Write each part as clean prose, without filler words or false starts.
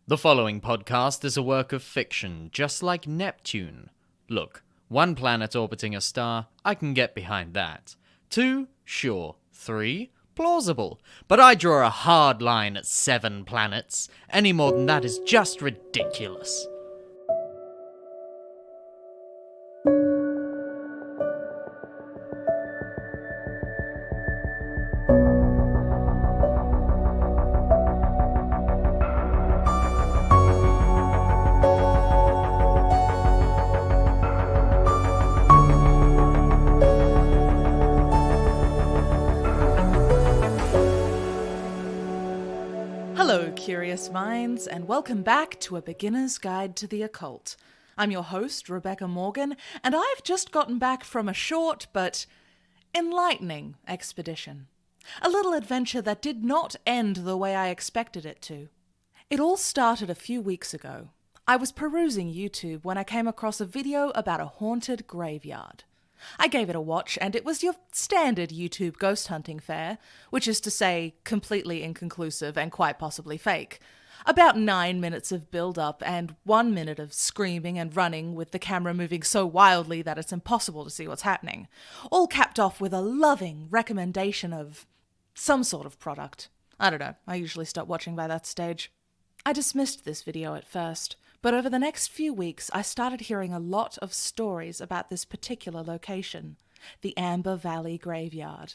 The following podcast is a work of fiction, just like Neptune. Look, 1 planet orbiting a star, I can get behind that. 2, sure. 3, plausible. But I draw a hard line at 7 planets. Any more than that is just ridiculous. Hello, curious minds, and welcome back to A Beginner's Guide to the Occult. I'm your host, Rebecca Morgan, and I've just gotten back from a short but enlightening expedition. A little adventure that did not end the way I expected it to. It all started a few weeks ago. I was perusing YouTube when I came across a video about a haunted graveyard. I gave it a watch, and it was your standard YouTube ghost hunting fare, which is to say, completely inconclusive and quite possibly fake. About 9 minutes of build-up and 1 minute of screaming and running with the camera moving so wildly that it's impossible to see what's happening. All capped off with a loving recommendation of some sort of product. I don't know, I usually stop watching by that stage. I dismissed this video at first, but over the next few weeks I started hearing a lot of stories about this particular location, the Amber Valley Graveyard.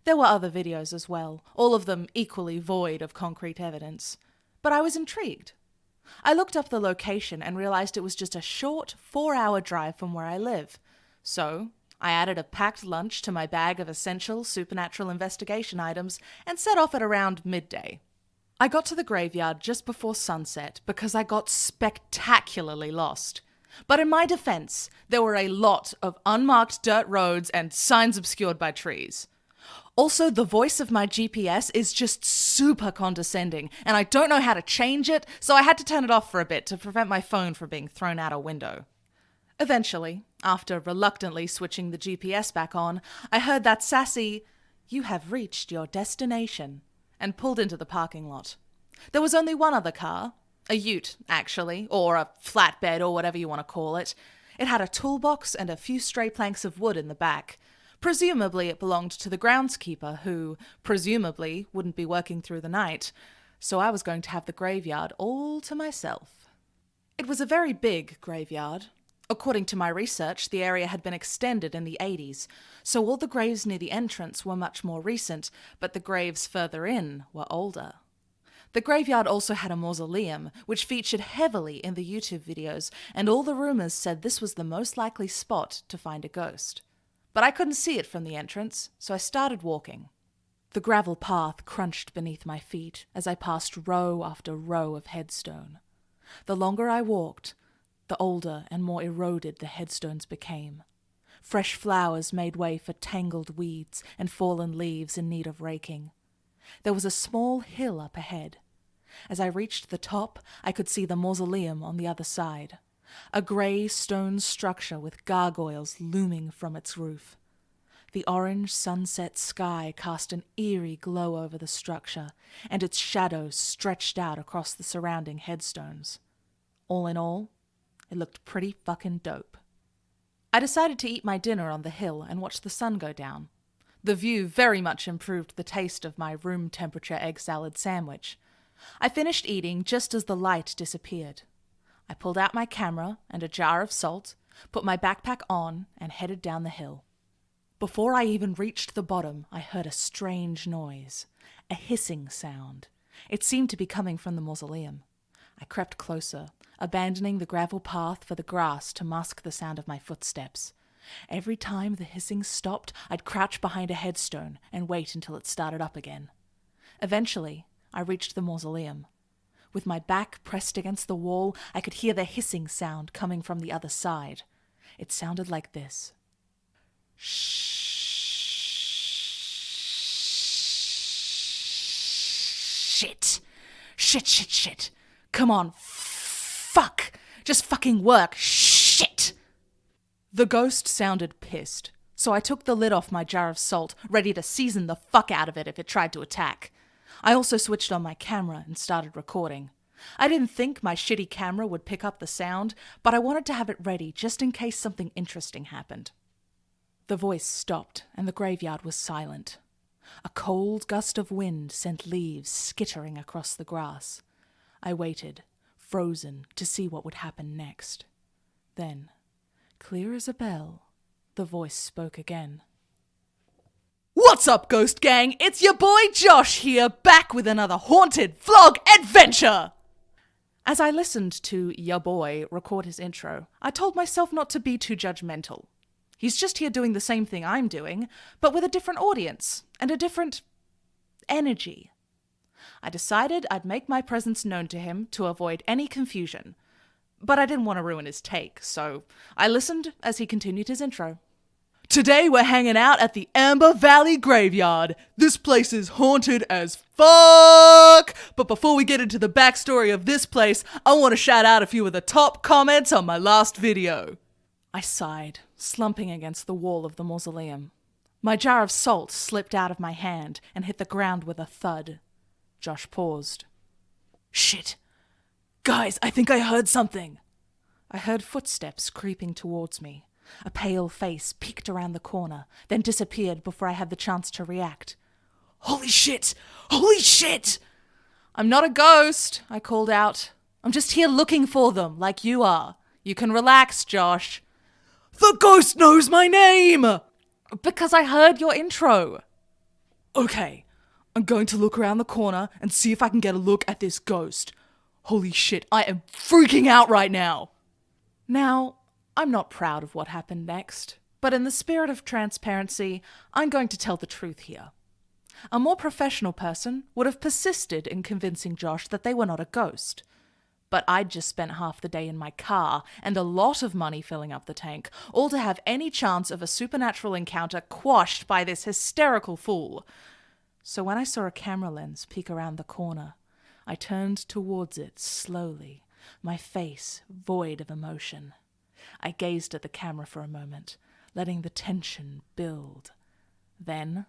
There were other videos as well, all of them equally void of concrete evidence. But I was intrigued. I looked up the location and realized it was just a short 4-hour drive from where I live. So I added a packed lunch to my bag of essential supernatural investigation items and set off at around midday. I got to the graveyard just before sunset because I got spectacularly lost. But in my defense, there were a lot of unmarked dirt roads and signs obscured by trees. Also, the voice of my GPS is just super condescending, and I don't know how to change it, so I had to turn it off for a bit to prevent my phone from being thrown out a window. Eventually, after reluctantly switching the GPS back on, I heard that sassy, "You have reached your destination," and pulled into the parking lot. There was only one other car, a ute, actually, or a flatbed or whatever you want to call it. It had a toolbox and a few stray planks of wood in the back. Presumably it belonged to the groundskeeper, who, presumably, wouldn't be working through the night, so I was going to have the graveyard all to myself. It was a very big graveyard. According to my research, the area had been extended in the 80s, so all the graves near the entrance were much more recent, but the graves further in were older. The graveyard also had a mausoleum, which featured heavily in the YouTube videos, and all the rumors said this was the most likely spot to find a ghost. But I couldn't see it from the entrance, so I started walking. The gravel path crunched beneath my feet as I passed row after row of headstone. The longer I walked, the older and more eroded the headstones became. Fresh flowers made way for tangled weeds and fallen leaves in need of raking. There was a small hill up ahead. As I reached the top, I could see the mausoleum on the other side, a grey stone structure with gargoyles looming from its roof. The orange sunset sky cast an eerie glow over the structure, and its shadows stretched out across the surrounding headstones. All in all, it looked pretty fucking dope. I decided to eat my dinner on the hill and watch the sun go down. The view very much improved the taste of my room temperature egg salad sandwich. I finished eating just as the light disappeared. I pulled out my camera and a jar of salt, put my backpack on, and headed down the hill. Before I even reached the bottom, I heard a strange noise, a hissing sound. It seemed to be coming from the mausoleum. I crept closer, abandoning the gravel path for the grass to mask the sound of my footsteps. Every time the hissing stopped, I'd crouch behind a headstone and wait until it started up again. Eventually, I reached the mausoleum. With my back pressed against the wall, I could hear the hissing sound coming from the other side. It sounded like this. Shit. Shit. Come on. Fuck. Just fucking work. Shit. The ghost sounded pissed, so I took the lid off my jar of salt, ready to season the fuck out of it if it tried to attack. I also switched on my camera and started recording. I didn't think my shitty camera would pick up the sound, but I wanted to have it ready just in case something interesting happened. The voice stopped and the graveyard was silent. A cold gust of wind sent leaves skittering across the grass. I waited, frozen, to see what would happen next. Then, clear as a bell, the voice spoke again. What's up, Ghost Gang? It's your boy Josh here, back with another haunted vlog adventure! As I listened to ya boy record his intro, I told myself not to be too judgmental. He's just here doing the same thing I'm doing, but with a different audience and a different energy. I decided I'd make my presence known to him to avoid any confusion, but I didn't want to ruin his take, so I listened as he continued his intro. Today we're hanging out at the Amber Valley Graveyard. This place is haunted as fuck! But before we get into the backstory of this place, I want to shout out a few of the top comments on my last video. I sighed, slumping against the wall of the mausoleum. My jar of salt slipped out of my hand and hit the ground with a thud. Josh paused. Shit! Guys, I think I heard something! I heard footsteps creeping towards me. A pale face peeked around the corner, then disappeared before I had the chance to react. Holy shit! Holy shit! I'm not a ghost, I called out. I'm just here looking for them, like you are. You can relax, Josh. The ghost knows my name! Because I heard your intro. Okay, I'm going to look around the corner and see if I can get a look at this ghost. Holy shit, I am freaking out right now! Now, I'm not proud of what happened next, but in the spirit of transparency, I'm going to tell the truth here. A more professional person would have persisted in convincing Josh that they were not a ghost. But I'd just spent half the day in my car and a lot of money filling up the tank, all to have any chance of a supernatural encounter quashed by this hysterical fool. So when I saw a camera lens peek around the corner, I turned towards it slowly, my face void of emotion. I gazed at the camera for a moment, letting the tension build. Then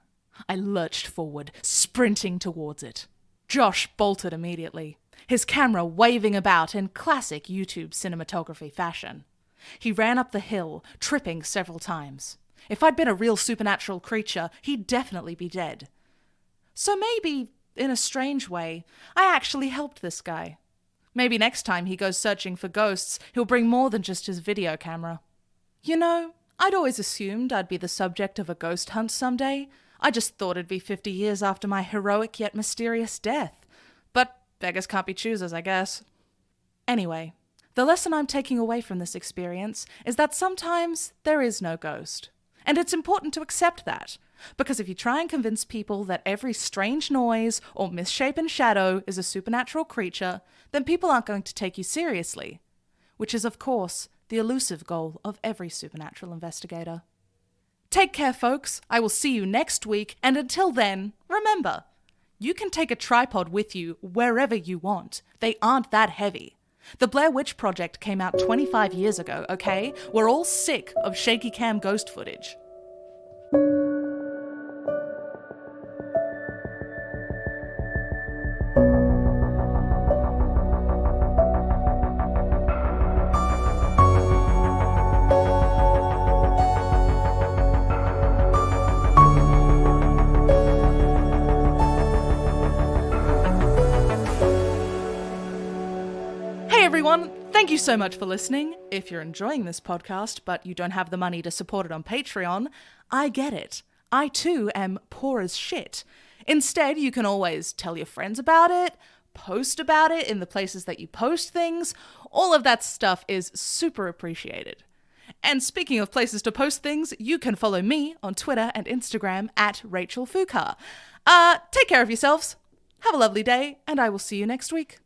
I lurched forward, sprinting towards it. Josh bolted immediately, his camera waving about in classic YouTube cinematography fashion. He ran up the hill, tripping several times. If I'd been a real supernatural creature, he'd definitely be dead. So maybe, in a strange way, I actually helped this guy. Maybe next time he goes searching for ghosts, he'll bring more than just his video camera. You know, I'd always assumed I'd be the subject of a ghost hunt someday. I just thought it'd be 50 years after my heroic yet mysterious death. But beggars can't be choosers, I guess. Anyway, the lesson I'm taking away from this experience is that sometimes there is no ghost. And it's important to accept that. Because if you try and convince people that every strange noise or misshapen shadow is a supernatural creature, then people aren't going to take you seriously. Which is, of course, the elusive goal of every supernatural investigator. Take care, folks. I will see you next week, and until then, remember, you can take a tripod with you wherever you want. They aren't that heavy. The Blair Witch Project came out 25 years ago, okay? We're all sick of shaky cam ghost footage. Everyone, thank you so much for listening. If you're enjoying this podcast, but you don't have the money to support it on Patreon, I get it. I too am poor as shit. Instead, you can always tell your friends about it, post about it in the places that you post things. All of that stuff is super appreciated. And speaking of places to post things, you can follow me on Twitter and Instagram at Rachel Foucault. Take care of yourselves. Have a lovely day, and I will see you next week.